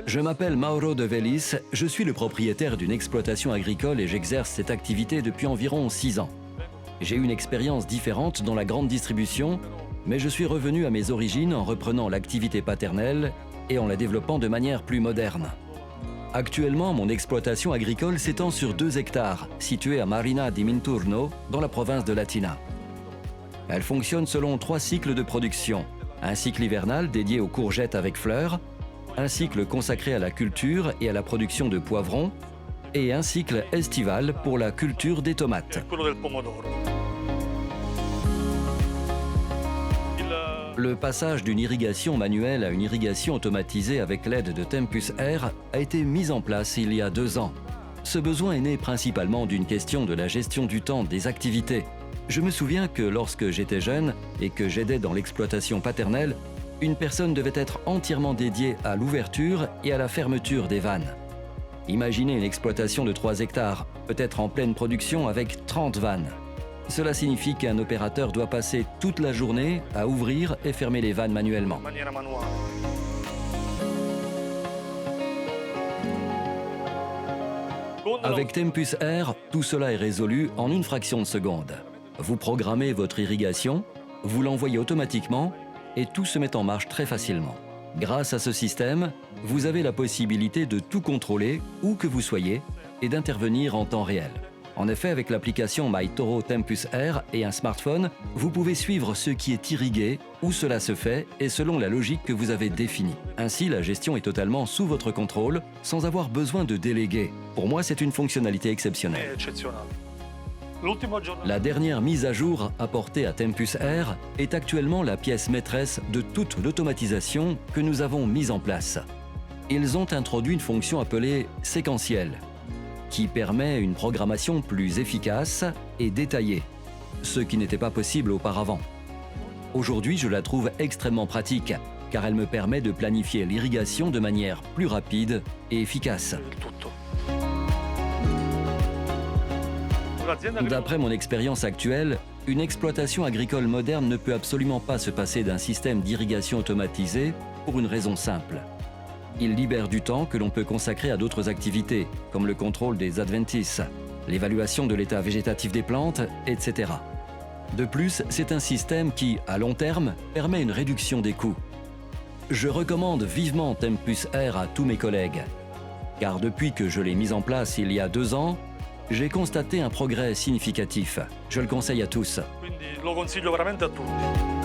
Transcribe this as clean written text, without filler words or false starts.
Je m'appelle Mauro De Vellis, je suis le propriétaire d'une exploitation agricole et j'exerce cette activité depuis environ 6 ans. J'ai une expérience différente dans la grande distribution, mais je suis revenu à mes origines en reprenant l'activité paternelle et en la développant de manière plus moderne. Actuellement, mon exploitation agricole s'étend sur 2 hectares, situés à Marina di Minturno, dans la province de Latina. Elle fonctionne selon 3 cycles de production. Un cycle hivernal dédié aux courgettes avec fleurs, un cycle consacré à la culture et à la production de poivrons, et un cycle estival pour la culture des tomates. Le passage d'une irrigation manuelle à une irrigation automatisée avec l'aide de Tempus Air a été mis en place il y a 2 ans. Ce besoin est né principalement d'une question de la gestion du temps des activités. Je me souviens que lorsque j'étais jeune et que j'aidais dans l'exploitation paternelle, une personne devait être entièrement dédiée à l'ouverture et à la fermeture des vannes. Imaginez une exploitation de 3 hectares, peut-être en pleine production avec 30 vannes. Cela signifie qu'un opérateur doit passer toute la journée à ouvrir et fermer les vannes manuellement. Avec Tempus Air, tout cela est résolu en une fraction de seconde. Vous programmez votre irrigation, vous l'envoyez automatiquement et tout se met en marche très facilement. Grâce à ce système, vous avez la possibilité de tout contrôler où que vous soyez et d'intervenir en temps réel. En effet, avec l'application MyToro Tempus Air et un smartphone, vous pouvez suivre ce qui est irrigué, où cela se fait et selon la logique que vous avez définie. Ainsi, la gestion est totalement sous votre contrôle, sans avoir besoin de déléguer. Pour moi, c'est une fonctionnalité exceptionnelle. La dernière mise à jour apportée à Tempus Air est actuellement la pièce maîtresse de toute l'automatisation que nous avons mise en place. Ils ont introduit une fonction appelée séquentielle, qui permet une programmation plus efficace et détaillée, ce qui n'était pas possible auparavant. Aujourd'hui, je la trouve extrêmement pratique, car elle me permet de planifier l'irrigation de manière plus rapide et efficace. D'après mon expérience actuelle, une exploitation agricole moderne ne peut absolument pas se passer d'un système d'irrigation automatisé pour une raison simple. Il libère du temps que l'on peut consacrer à d'autres activités, comme le contrôle des adventices, l'évaluation de l'état végétatif des plantes, etc. De plus, c'est un système qui, à long terme, permet une réduction des coûts. Je recommande vivement Tempus Air à tous mes collègues, car depuis que je l'ai mis en place il y a 2 ans, j'ai constaté un progrès significatif. Je le conseille à tous. Quindi lo consiglio veramente a tutti.